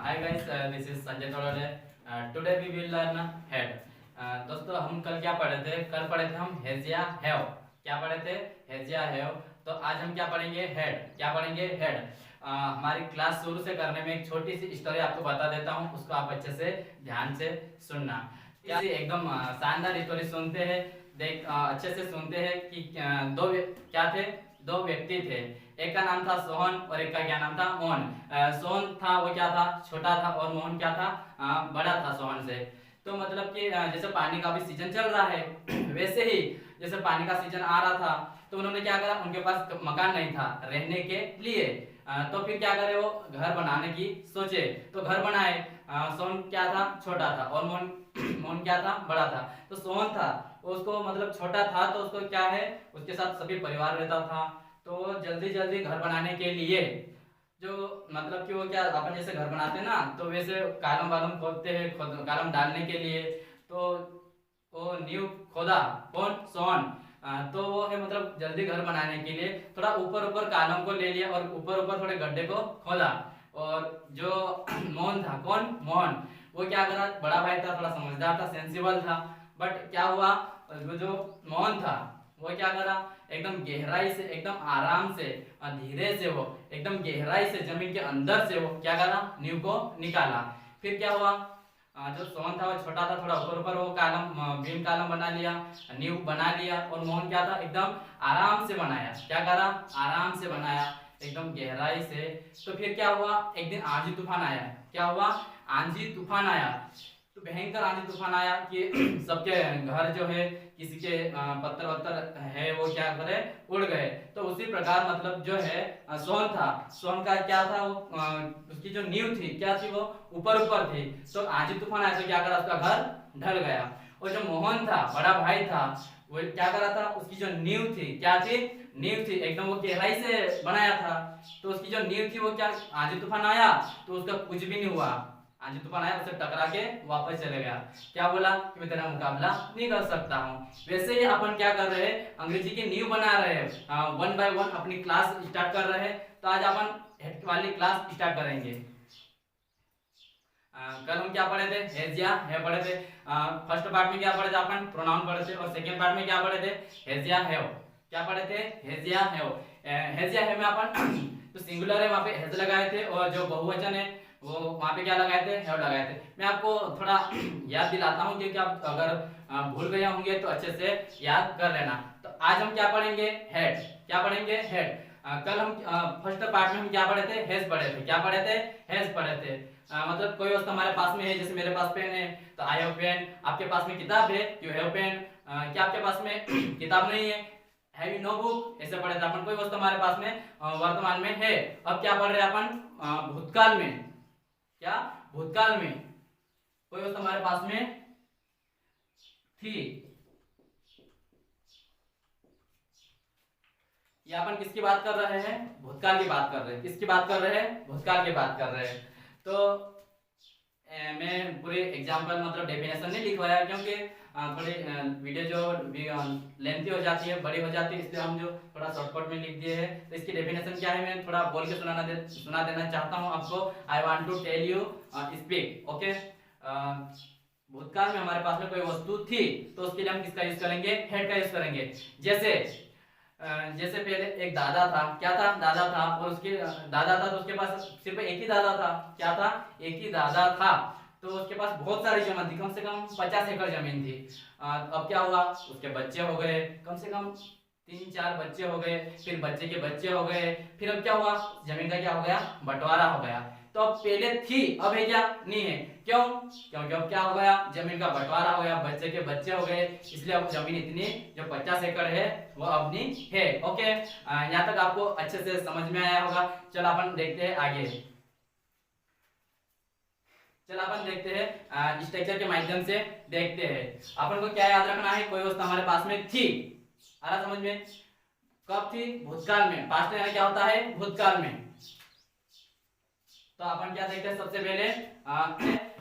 Hi guys, this is Sanjay Tolale. Today we will learn head. दोस्तों हम कल क्या पढ़े थे? कल पढ़े थे हम हेजिया हैव. क्या पढ़े थे? हेजिया हैव. तो आज हम क्या पढ़ेंगे? हेड. क्या पढ़ेंगे? हेड. हमारी क्लास शुरू से करने में एक छोटी सी स्टोरी आपको बता देता हूँ, उसको आप अच्छे से ध्यान से सुनना. क्या एकदम शानदार स्टोरी सुनते हैं, अच्छे से सुनते हैं कि क्या थे? दो व्यक्ति थे. एक का नाम था सोहन और एक का क्या नाम था? मोहन. सोहन था वो क्या था? छोटा था और मोहन क्या था? बड़ा था सोहन से. तो मतलब कि जैसे पानी का भी सीजन चल रहा है वैसे ही जैसे पानी का सीजन आ रहा था तो उन्होंने क्या करा, उनके पास मकान नहीं था रहने के लिए. तो फिर क्या करे, वो घर बनाने की सोचे तो घर बनाए. सोहन क्या था? छोटा था और मोहन मोहन क्या था? बड़ा था. तो सोहन था उसको मतलब छोटा था तो उसको क्या है, उसके साथ सभी परिवार रहता था. तो जल्दी जल्दी घर बनाने के लिए जो मतलब कि वो क्या अपन जैसे घर बनाते हैं ना, तो वैसे कॉलम वालम खोदते हैं, कॉलम डालने के लिए. तो वो नींव खोदा. कौन? सोहन. तो वो है मतलब जल्दी घर बनाने के लिए थोड़ा ऊपर ऊपर कॉलम को ले लिया और ऊपर ऊपर थोड़े गड्ढे को खोदा. और जो मोहन था, कौन? मोहन. वो क्या करा, बड़ा भाई था, थोड़ा समझदार था, सेंसिबल था. बट क्या हुआ, वो जो मोहन था वो क्या करा, एकदम गहराई से, एकदम आराम से, धीरे से, वो एकदम गहराई से जमीन के अंदर से वो क्या करा, नींव को निकाला. फिर क्या हुआ, जो सोहन था वो छोटा था, थोड़ा ऊपर ऊपर वो कालम बीम कालम बना लिया, नींव बना लिया. और मोहन क्या था, एकदम आराम से बनाया. क्या करा? आराम से बनाया, एकदम गहराई से. तो फिर क्या हुआ, एक दिन आंधी तूफान आया. क्या हुआ? आंधी तूफान आया. तो भयंकर आंधी तूफान आया कि सबके घर जो है, किसी के पत्थर वत्थर है वो क्या करे, उड़ गए. तो उसी प्रकार मतलब जो है सोहन था, सोहन का क्या था, वो उसकी जो नींव थी क्या थी, वो ऊपर ऊपर थी. तो आंधी तूफान आया तो क्या करा, उसका घर ढल गया. और जो मोहन था, बड़ा भाई था, वो क्या करा था, उसकी जो नींव थी क्या थी, नींव थी एकदम वो गहराई से बनाया था. तो उसकी जो नींव थी वो क्या, आंधी तूफान आया तो उसका कुछ भी नहीं हुआ. आंधी तूफान आया, उससे टकरा के वापस चले गया. क्या बोला कि मैं तेरा मुकाबला नहीं कर सकता हूँ. वैसे ही अपन क्या कर रहे हैं, अंग्रेजी की नींव बना रहे हैं, वन बाय वन अपनी क्लास स्टार्ट कर रहे हैं. तो आज अपन हेड वाली क्लास स्टार्ट करेंगे. कल हम क्या पढ़े थे? हेजिया है पढ़े थे. फर्स्ट पार्ट में क्या पढ़े थे अपन? प्रोनाउन पढ़े थे. और सेकेंड पार्ट में क्या पढ़े थे? हेजिया हैव. क्या पढ़े थे? हेजिया हैव. हेजिया है में अपन तो सिंगुलर है वहां पे हेज लगाए थे, और जो बहुवचन है वो वहां पे क्या लगाए थे? हैव लगाए थे. मैं आपको थोड़ा याद दिलाता हूँ क्योंकि आप अगर भूल गए होंगे तो अच्छे से याद कर लेना. तो आज हम क्या पढ़ेंगे? हेड. क्या पढ़ेंगे? हेड. कल हम फर्स्ट पार्ट में हम क्या पढ़े थे? हेज पढ़े थे. क्या पढ़े थे? हेज पढ़े थे. मतलब कोई वस्तु हमारे पास में है, जैसे मेरे पास पेन है तो आई हैव पेन. आपके पास में किताब है, यू हैव पेन. क्या आपके पास में किताब नहीं है? Have you know book. ऐसे पढ़े थे अपन. कोई वस्तु हमारे पास में वर्तमान में है. अब क्या पढ़ रहे हैं अपन? भूतकाल में. क्या? भूतकाल में कोई वस्तु हमारे पास में थी. ये अपन किसकी बात कर रहे हैं? भूतकाल की बात कर रहे हैं. किसकी बात कर रहे हैं? भूतकाल की बात कर रहे हैं. तो मैं पूरे एग्जाम्पल मतलब डेफिनेशन नहीं लिखवाया क्योंकि थोड़ी वीडियो जो लेंथी हो जाती है, बड़ी हो जाती है, इसलिए हम जो थोड़ा शॉर्टकट में लिख दिए हैं. तो इसकी डेफिनेशन क्या है, मैं थोड़ा बोल के सुना देना चाहता हूँ आपको. I want to tell you speak. Okay. भूतकाल में हमारे पास में कोई वस्तु थी तो उसके लिए हम किसका यूज करेंगे? हेड का यूज करेंगे. जैसे पहले एक दादा था. क्या था? दादा था. और उसके दादा था तो उसके पास सिर्फ एक ही दादा था. क्या था? एक ही दादा था. तो उसके पास बहुत सारी जमीन थी, कम से कम 50 एकड़ जमीन थी. अब क्या हुआ, उसके बच्चे हो गए, कम से कम 3-4 बच्चे हो गए, फिर बच्चे के बच्चे हो गए. फिर अब क्या हुआ, जमीन का क्या हो गया? बंटवारा हो गया. तो अब पहले थी, अब है क्या? नहीं है. क्यों? क्योंकि अब क्या हो गया, जमीन का बंटवारा हो गया, बच्चे के बच्चे हो गए, इसलिए अब जमीन इतनी जो 50 एकड़ है वो अपनी है. ओके. यहाँ तक आपको अच्छे से समझ में आया होगा. चलो अपन देखते हैं आगे. चलो अपन देखते हैं स्ट्रक्चर के माध्यम से देखते हैं. अपन को क्या याद रखना है, कोई वस्तु हमारे पास में थी. आ रहा समझ में? कब थी? भूतकाल में. पास्ट में क्या होता है? भूतकाल में. तो अपन क्या देखते हैं सबसे पहले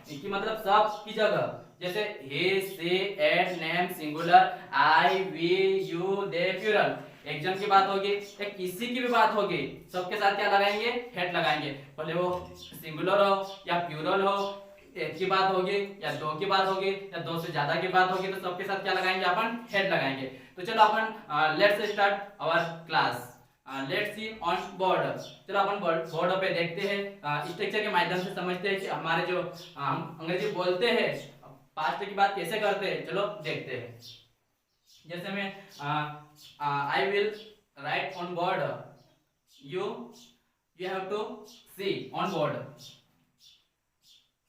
कि मतलब सब की जगह, जैसे he, she, it, name, singular, I, we, you, they, plural. एक जन की बात होगी या किसी की भी बात होगी, सबके साथ क्या लगाएंगे, हेड लगाएंगे। भले वो सिंगुलर हो या प्लूरल हो, एक की बात होगी या दो की बात होगी या दो से ज्यादा की बात होगी, तो सबके साथ क्या लगाएंगे, अपन हेड लगाएंगे। तो चलो अपन let's start our class. Let's see on board. चलो अपन बोर्ड पे देखते हैं, स्ट्रक्चर के माध्यम से समझते हैं कि हमारे जो हम अंग्रेजी बोलते हैं पास्ट की बात कैसे करते हैं। चलो देखते हैं। जैसे मैं I will write on board, you you have to see on board.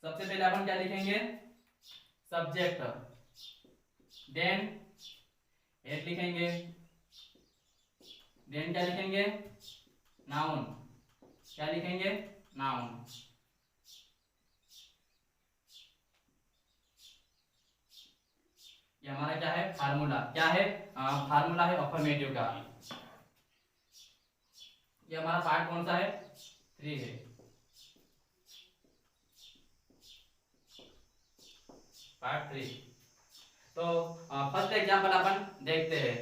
सबसे पहले अपन क्या लिखेंगे, सब्जेक्ट, देन हेड लिखेंगे, देन क्या लिखेंगे, नाउन। क्या लिखेंगे, नाउन। ये हमारा क्या है, फार्मूला। क्या है, फार्मूला है अफर्मेटिव का। ये हमारा पार्ट कौन सा है, 3 है। पार्ट 3। तो फर्स्ट एग्जांपल अपन देखते हैं।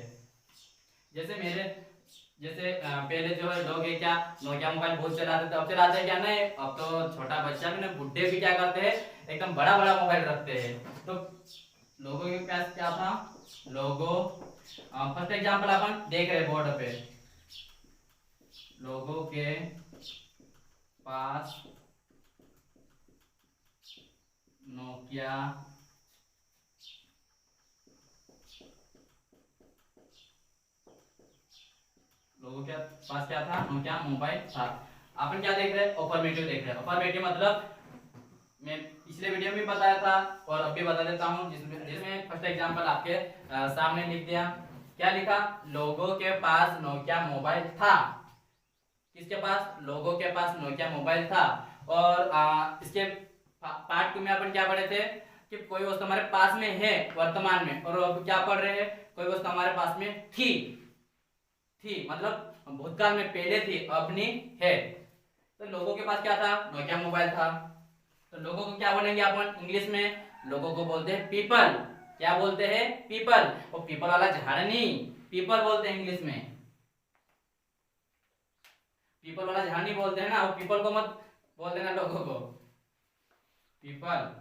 जैसे पहले जो है लोग ये क्या नोकिया मोबाइल बहुत चलाते थे, अब चलाते हैं क्या, नहीं। अब तो छोटा बच्चा भी ना, बुढ़े भी क्या करते हैं, एकदम बड़ा बड़ा मोबाइल रखते हैं। तो लोगों के पास क्या था, लोगो। फर्स्ट एग्जांपल अपन देख रहे हैं बोर्ड पे, लोगों के पास नोकिया लोगों के पास क्या था, नोकिया मोबाइल था। अपन क्या देख रहे हैं, अफर्मेटिव देख रहे हैं। अफर्मेटिव मतलब मैं पिछले वीडियो में बताया था और अब भी बता देता हूँ, जिसमें फर्स्ट एग्जांपल आपके सामने लिख दिया। क्या लिखा, लोगों के पास नोकिया मोबाइल था। किसके पास, लोगों के पास नोकिया मोबाइल था। और इसके पार्ट 2 में अपन क्या पढ़े थे कि कोई वस्तु हमारे पास में है वर्तमान में, और अब क्या पढ़ रहे हैं, कोई वस्तु हमारे पास में थी मतलब भूतकाल में पहले थी, अब नहीं है। तो लोगों के पास क्या था, नोकिया मोबाइल था। तो लोगों को क्या बोलेंगे अपन इंग्लिश में, लोगों को बोलते हैं पीपल। क्या बोलते हैं, पीपल। और पीपल वाला झाड़ नहीं, पीपल बोलते हैं इंग्लिश में। पीपल वाला झाड़ नहीं बोलते हैं ना, वो पीपल को मत बोल देना लोगों को, पीपल।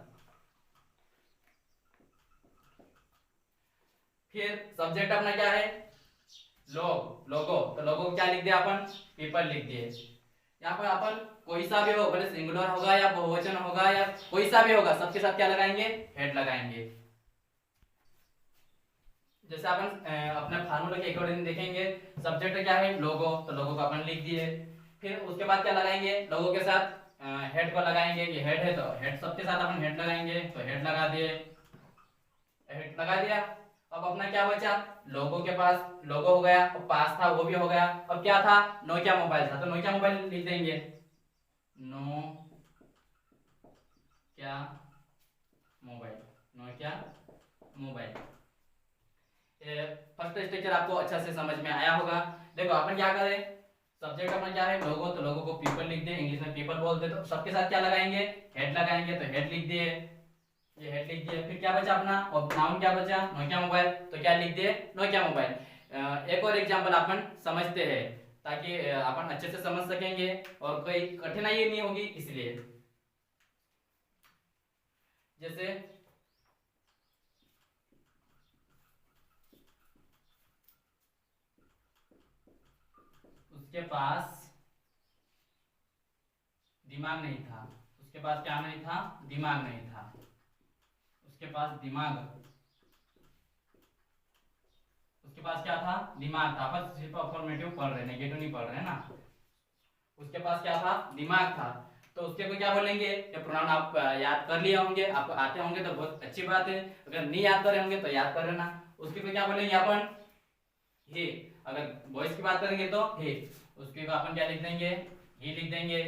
फिर सब्जेक्ट अपना क्या है, लोगो। तो लोगो को क्या लिख दिया अपन, पीपल लिख दिए। यहाँ पर अपन कोई सा भी हो, भले सिंगुलर होगा या बहुवचन होगा या कोई सा भी होगा, सबके साथ क्या लगाएंगे, हेड लगाएंगे। जैसे अपन अपने फार्मूला के अकॉर्डिंग देखेंगे, सब्जेक्ट क्या है, लोगो। तो लोगो को अपन लिख दिए। फिर उसके बाद क्या लगाएंगे, लोगो के साथ हेड को लगाएंगे। ये हेड है तो हेड, सबके साथ अपन हेड लगाएंगे, तो हेड लगा दिए, हेड लगा दिया। अब अपना क्या बचा, लोगों के पास लोगो हो गया, और पास था वो भी हो गया। अब क्या था, नोकिया मोबाइल था, तो नोकिया मोबाइल लिख देंगे, नो क्या mobile, Nokia mobile. First structure आपको अच्छा से समझ में आया होगा। देखो अपन क्या करें, सब्जेक्ट अपना क्या है, लोगो। तो लोगो को पीपल लिख दे, इंग्लिश में पीपल बोलते, तो सबके साथ क्या लगाएंगे, हेड लगाएंगे। तो हेड लिख दिए, ये हेड लिख दिए। फिर क्या बचा अपना, और नाउन क्या बचा, नोकिया मोबाइल। तो क्या लिख दिए, नोकिया मोबाइल। एक और एग्जांपल अपन समझते हैं, ताकि अपन अच्छे से समझ सकेंगे और कोई कठिनाई नहीं होगी, इसलिए। जैसे उसके पास दिमाग नहीं था, उसके पास क्या नहीं था, दिमाग नहीं था, उसके पास दिमाग, उसके पास क्या था, दिमाग था। बस सिर्फ अफर्मेटिव पढ़ रहे, नेगेटिव नहीं पढ़ रहे ना। उसके पास क्या था, दिमाग था। तो उसके को क्या बोलेंगे, ये प्रोनाउन आप याद कर लिए होंगे, आपको आते होंगे तो बहुत अच्छी बात है। अगर नहीं याद करे होंगे तो याद कर लेना। उसके को क्या बोलेंगे अपन, ही। अगर बॉयज की बात करेंगे तो ही, उसके को अपन क्या लिख देंगे, ही लिख देंगे।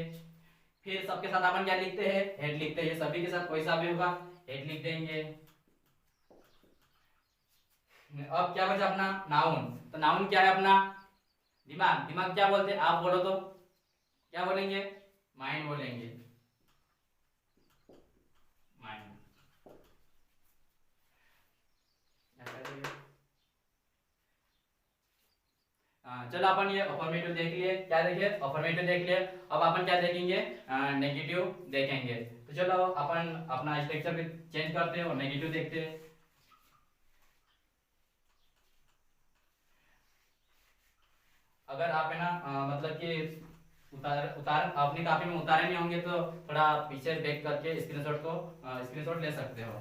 फिर सबके साथ अपन क्या लिखते हैं, हेड लिखते हैं। सभी के साथ कोई सा भी होगा, हेड लिख देंगे। अब क्या बचा अपना, नाउन। तो नाउन क्या है अपना, दिमाग। दिमाग क्या बोलते हैं, आप बोलो तो क्या बोलेंगे, माइंड बोलेंगे, माइंड। चलो अपन ये अफर्मेटिव देख लिए, क्या देखे, अफर्मेटिव देख लिए। अब अपन क्या देखेंगे, नेगेटिव देखेंगे। तो चलो अपन अपना स्ट्रक्चर भी चेंज करते हैं और नेगेटिव देखते हैं। अगर आप है ना मतलब कि उतार उतार अपनी कॉपी में उतारे नहीं होंगे तो थोड़ा पीछे बैक करके स्क्रीनशॉट ले सकते हो।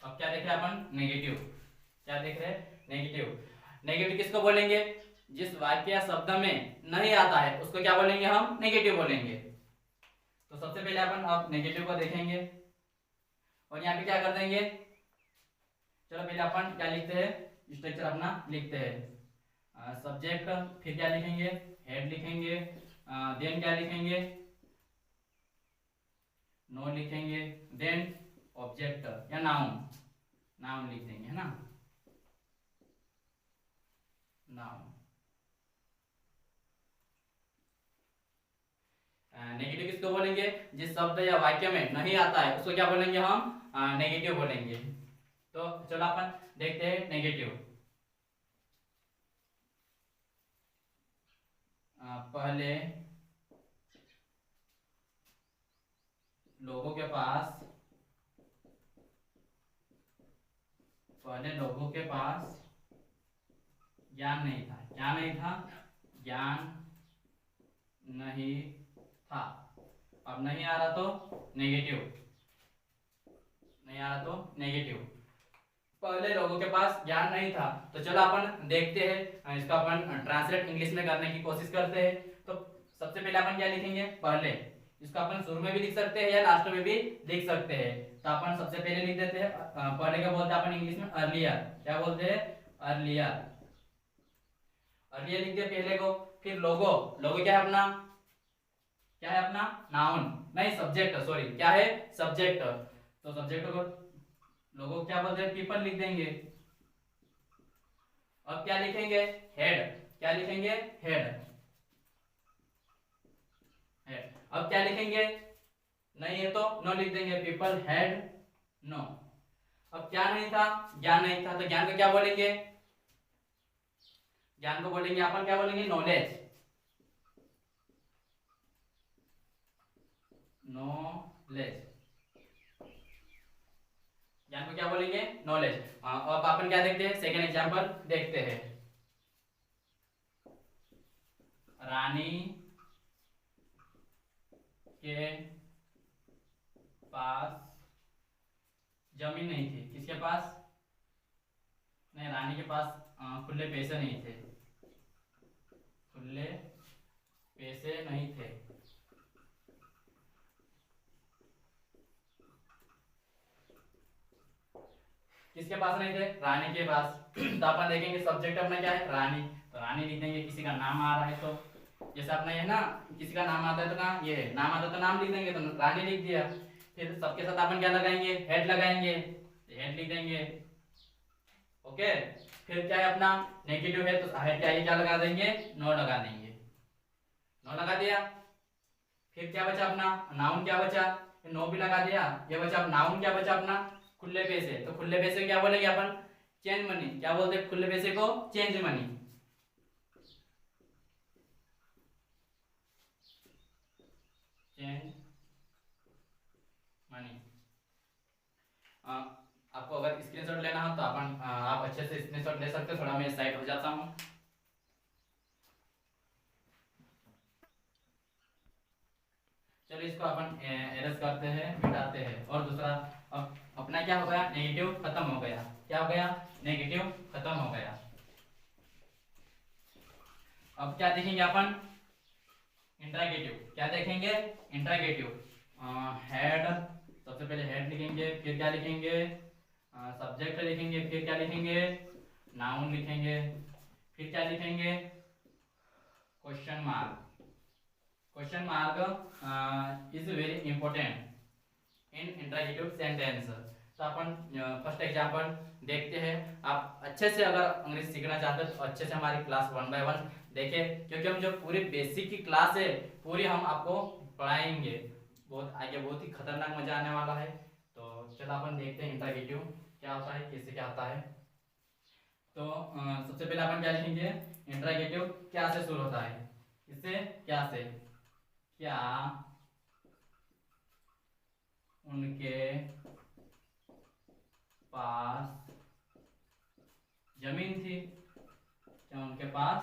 अब क्या देख रहे हैं अपन, नेगेटिव। क्या देख रहे हैं, नेगेटिव। नेगेटिव किसको बोलेंगे, जिस वाक्य या शब्द में नहीं आता है उसको क्या बोलेंगे, हम नेगेटिव बोलेंगे। तो सबसे पहले अपन अब नेगेटिव को देखेंगे और यहाँ पे क्या कर देंगे। चलो पहले अपन क्या लिखते हैं, स्ट्रक्चर अपना लिखते हैं। सब्जेक्ट, फिर क्या लिखेंगे, हेड लिखेंगे, देन क्या लिखेंगे, नो लिखेंगे, देन ऑब्जेक्ट या नाउन, नाउन लिख देंगे, है ना, नाउन। नेगेटिव किसको बोलेंगे, जिस शब्द या वाक्य में नहीं आता है उसको क्या बोलेंगे, हम नेगेटिव बोलेंगे। तो चलो अपन देखते हैं नेगेटिव। पहले लोगों के पास ज्ञान नहीं था, क्या नहीं था, ज्ञान नहीं था। अब नहीं आ रहा तो नेगेटिव, नहीं आ रहा तो नेगेटिव। पहले लोगों के पास ज्ञान नहीं था। तो चलो अपन देखते हैं, इसका अपन ट्रांसलेट इंग्लिश में करने की कोशिश करते हैं। तो सबसे पहले अपन क्या लिखेंगे, पहले। इसको अपन शुरू में भी लिख सकते हैं या लास्ट में भी लिख सकते हैं। तो अपन सबसे पहले लिख देते हैं, पहले क्या बोलते हैं अपन इंग्लिश में, अर्लियर। क्या बोलते हैं, अर्लियर। अर्लियर लिख दिया पहले को। फिर लोगो, लोगो क्या है अपना, क्या है अपना, नाउन, नहीं सब्जेक्ट, सॉरी, क्या है, सब्जेक्ट। तो सब्जेक्ट को लोगों क्या बोलते हैं, पीपल लिख देंगे। अब क्या लिखेंगे, हेड। क्या लिखेंगे, हेड, हेड। अब क्या लिखेंगे, नहीं है तो नो लिख देंगे, पीपल हैड नो। अब क्या नहीं था, ज्ञान नहीं था। तो ज्ञान को क्या बोलेंगे, ज्ञान को बोलेंगे अपन, क्या बोलेंगे, नॉलेज, नॉलेज। ज्ञान को क्या बोलेंगे, नॉलेज। अब अपन क्या देखते हैं, सेकेंड एग्जांपल देखते हैं। रानी के पास जमीन नहीं थी। किसके पास, नहीं, रानी के पास खुले पैसे नहीं थे, खुले पैसे नहीं थे। किसके पास नहीं थे, रानी के पास। तो अपन देखेंगे सब्जेक्ट अपना क्या है, रानी। तो रानी लिख देंगे, किसी का नाम आ रहा है तो, जैसे अपना ये ना, किसी का नाम आता है तो कहाँ, ये नाम आता है तो नाम लिख देंगे, तो रानी लिख दिया। फिर सबके साथ अपन क्या लगाएंगे, हेड लगाएंगे, हेड लिख देंगे। ओके। फिर क्या है अपना, नेगेटिव है तो हेड क्या है, क्या लगा देंगे, नो लगा देंगे, नो लगा दिया। फिर क्या बचा अपना, नाउन क्या बचा, नो भी लगा दिया, ये बचा नाउन, क्या बचा अपना, खुले पैसे। तो खुले पैसे क्या बोलेंगे अपन, चेंज मनी। क्या बोलते हैं खुले पैसे को, चेंज मनी, चेंज मनी। आपको अगर स्क्रीनशॉट लेना हो तो अपन आप अच्छे से स्क्रीनशॉट ले सकते हो। थोड़ा मैं साइड हो जाता हूँ। चलो इसको अपन एरस करते हैं, मिटाते हैं। और दूसरा, अब अपना क्या हो गया, नेगेटिव खत्म हो गया। क्या हो गया, नेगेटिव खत्म हो गया। अब क्या देखेंगे अपन, इंट्रागेटिव। क्या देखेंगे, इंट्रागेटिव। हेड, सबसे पहले हेड लिखेंगे, फिर क्या लिखेंगे, सब्जेक्ट लिखेंगे, फिर क्या लिखेंगे, नाउन लिखेंगे, फिर क्या लिखेंगे, question mark. Question mark is very important in interrogative sentence. तो अपन फर्स्ट एग्जांपल देखते हैं। आप अच्छे से अगर अंग्रेजी सीखना चाहते हो तो अच्छे से हमारी क्लास 1 बाय 1 देखें, क्योंकि हम जो पूरी बेसिक की क्लास है पूरी हम आपको पढ़ाएंगे। बहुत ही खतरनाक मजा आने वाला है। तो चलो अपन देखते हैं इंट्रोगेटिव क्या होता है, कैसे क्या होता है। तो सबसे पहले अपन क्या लिखेंगे, इंट्रोगेटिव क्या से शुरू होता है, इससे क्या से, क्या उनके पास जमीन थी, क्या उनके पास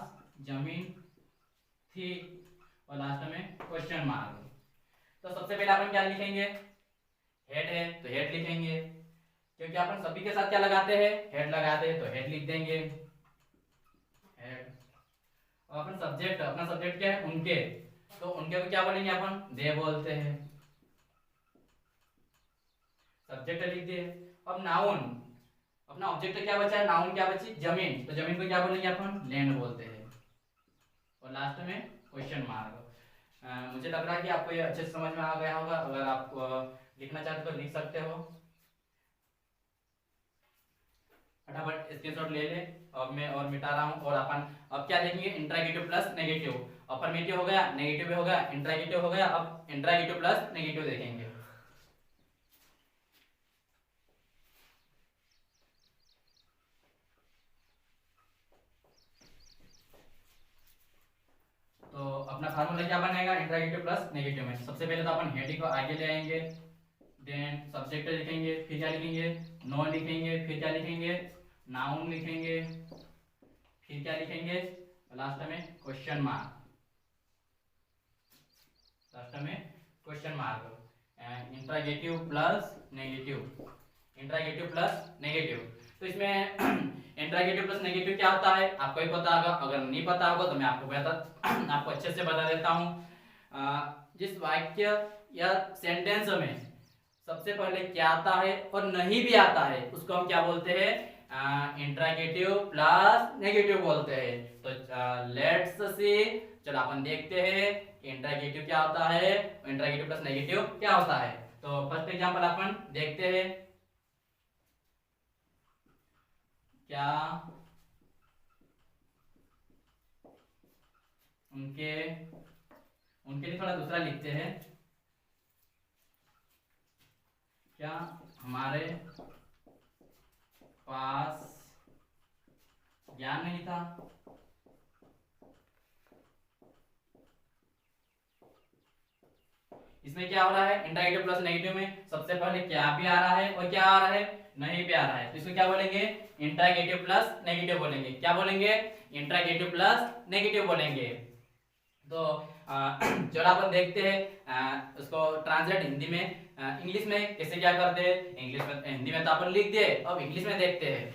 जमीन थी, और लास्ट में क्वेश्चन मार्क। तो सबसे पहले अपन क्या लिखेंगे, हेड है तो हेड लिखेंगे, क्योंकि अपन सभी के साथ क्या लगाते हैं, हेड लगाते हैं, तो हेड लिख देंगे हेड। और अपन सब्जेक्ट, अपना सब्जेक्ट क्या है, उनके, तो उनके को क्या बोलेंगे अपन, दे बोलते हैं, सब्जेक्ट लिख दिए। अब नाउन, अपना ऑब्जेक्ट क्या बचा है, नाउन क्या बची, जमीन, तो जमीन को क्या बोलेंगे अपन, लैंड बोलते हैं, और लास्ट में क्वेश्चन मार्क। मुझे लग रहा है कि आपको ये अच्छे से समझ में आ गया होगा। अगर आप लिखना चाहते हो तो लिख सकते हो, फटाफट स्क्रीनशॉट ले ले। अब मैं और मिटा रहा हूँ, और अपन अब क्या देखेंगे, इंट्रोगेटिव प्लस नेगेटिव। अफर्मेटिव हो गया, नेगेटिव भी हो गया, इंट्रोगेटिव हो गया, अब इंट्रोगेटिव प्लस नेगेटिव देखेंगे। तो अपना फार्मूला क्या बनेगा इंट्रोगेटिव प्लस नेगेटिव में, सबसे पहले तो अपन हेडिंग को आगे ले आएंगे, देन सब्जेक्ट लिखेंगे, फिर क्या लिखेंगे, नॉन लिखेंगे, फिर क्या लिखेंगे, नाउन लिखेंगे, फिर क्या लिखेंगे, लास्ट में क्वेश्चन मार्क, लास्ट में question mark. Interrogative plus negative, interrogative plus negative. तो इसमें इंट्रोगेटिव प्लस नेगेटिव क्या होता है आपको ही पता होगा, अगर नहीं पता होगा तो मैं आपको अच्छे से बता देता हूँ। जिस वाक्य या सेंटेंस में सबसे पहले क्या आता है और नहीं भी आता है उसको हम क्या बोलते हैं, इंट्रोगेटिव प्लस नेगेटिव बोलते हैं। तो लेट्स सी, चलो अपन देखते हैं इंट्रोगेटिव क्या होता है, इंट्रोगेटिव प्लस नेगेटिव क्या होता है। तो फर्स्ट एग्जांपल अपन देखते हैं, क्या उनके, उनके लिए थोड़ा दूसरा लिखते हैं, क्या हमारे पास ज्ञान नहीं था, इसमें क्या हो रहा है, इंट्रोगेटिव प्लस नेगेटिव में सबसे पहले क्या भी आ रहा है और क्या आ रहा है, नहीं भी आ रहा है, तो इसको क्या बोलेंगे, इंट्रोगेटिव प्लस नेगेटिव बोलेंगे। क्या बोलेंगे, इंट्रोगेटिव प्लस नेगेटिव बोलेंगे। तो चलो अपन देखते हैं उसको ट्रांसलेट हिंदी में, इंग्लिश में कैसे क्या करते हैं। इंग्लिश में, हिंदी में तो अपन लिख दिए, अब इंग्लिश में देखते हैं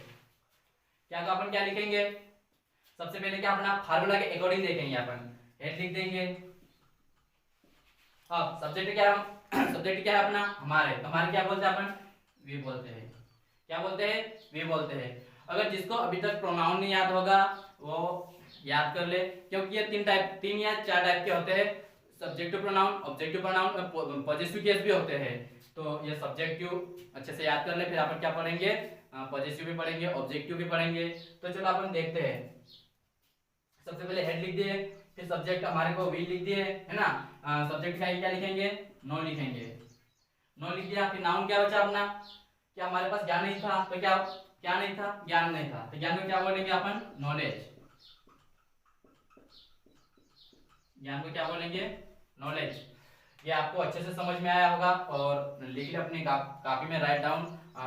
क्या, तो अपन क्या लिखेंगे, सबसे पहले क्या अपना फार्मूला के अकॉर्डिंग देखेंगे, अपन हेड लिख देंगे। अब सब्जेक्ट क्या है, सब्जेक्ट क्या है अपना, हमारे, हमारे क्या बोलते हैं अपन, वी बोलते हैं, क्या बोलते हैं, वी बोलते हैं। अगर जिसको अभी तक प्रोनाउन नहीं याद होगा वो याद कर ले, क्योंकि ये तीन या चार टाइप के होते हैं, subjective pronoun, objective pronoun, positive case भी होते हैं। तो ये सब्जेक्टिव अच्छे से याद कर ले, फिर अपन क्या पढ़ेंगे, पॉजिटिव भी पढ़ेंगे, ऑब्जेक्टिव भी पढ़ेंगे। तो चलो अपन देखते हैं, सबसे पहले हेड लिख दिए, फिर सब्जेक्ट हमारे को वी लिख दिए है ना, सब्जेक्ट का क्या लिखेंगे, नो लिखेंगे, नो लिख दिया। फिर नाउन क्या बचा अपना, क्या हमारे पास ज्ञान नहीं था, तो क्या क्या नहीं था, ज्ञान नहीं था, तो ज्ञान को क्या बोलेंगे अपन, नॉलेज, ज्ञान को क्या बोलेंगे, नॉलेज। ये आपको अच्छे से समझ में आया होगा, और लिख ले अपनी कॉपी में राइट डाउन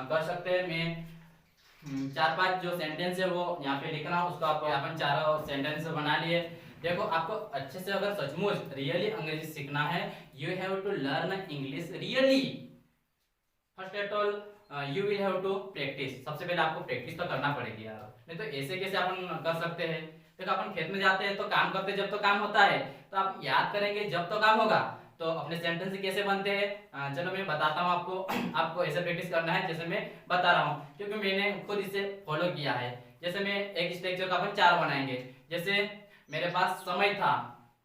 कर सकते हैं। मैं 4-5 जो सेंटेंस है वो यहाँ पे लिखना, उसको आप अपन चारों सेंटेंस बना लिए। देखो आपको अच्छे से अगर सचमुच रियली अंग्रेजी सीखना है, you have to learn English really, first at all you will have to practice. सबसे पहले आपको प्रैक्टिस तो करना पड़ेगी यार, नहीं तो ऐसे कैसे अपन कर सकते हैं। देखो अपन खेत में जाते हैं तो काम करते जब तो काम होता है, तो आप याद करेंगे जब तो काम होगा। तो अपने सेंटेंस कैसे बनते हैं, चलो मैं बताता हूँ आपको। आपको ऐसे प्रैक्टिस करना है जैसे मैं बता रहा हूँ, क्योंकि मैंने खुद इसे फॉलो किया है। जैसे मैं एक स्ट्रक्चर का अपन 4 बनाएंगे, जैसे मेरे पास समय था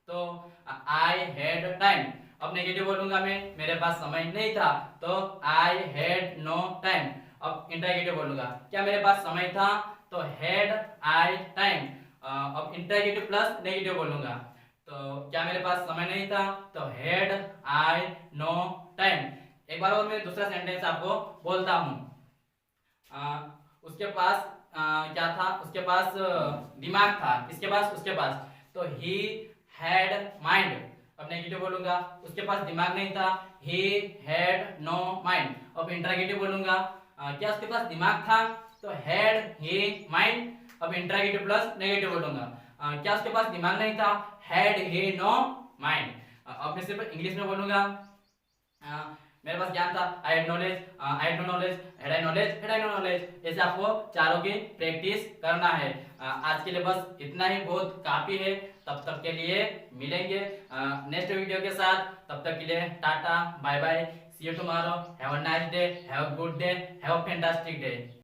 तो आई हैड टाइम। अब नेगेटिव बोलूंगा मैं, मेरे पास समय नहीं था तो आई हैड नो टाइम। अब इंटरगेटिव बोलूंगा, क्या मेरे पास समय था, तो हैड आई टाइम। अब इंटरगेटिव प्लस नेगेटिव बोलूंगा, तो क्या मेरे पास समय नहीं था, तो हैड आई नो टाइम। एक बार और मैं दूसरा सेंटेंस आपको बोलता हूँ। उसके पास क्या था, उसके पास दिमाग था, किसके पास, उसके पास। तो ही हैड माइंड। अब नेगेटिव बोलूंगा, उसके पास दिमाग नहीं था, ही हैड नो माइंड। अब इंट्रागेटिव बोलूंगा, क्या उसके पास दिमाग था, तो हैड ही माइंड। अब इंट्रागेटिव प्लस नेगेटिव बोलूंगा, क्या उसके पास दिमाग नहीं था, हैड ही नो माइंड। अब मैं सिर्फ इंग्लिश में बोलूंगा, मेरे पास ज्ञान था, I had knowledge, I had no knowledge, had I knowledge, had I no knowledge. ऐसे आपको चारों की प्रैक्टिस करना है। आज के लिए बस इतना ही बहुत काफी है। तब तक के लिए मिलेंगे नेक्स्ट वीडियो के साथ। तब तक के लिए tata, bye bye, see you tomorrow, have a nice day, have a good day, have a fantastic day.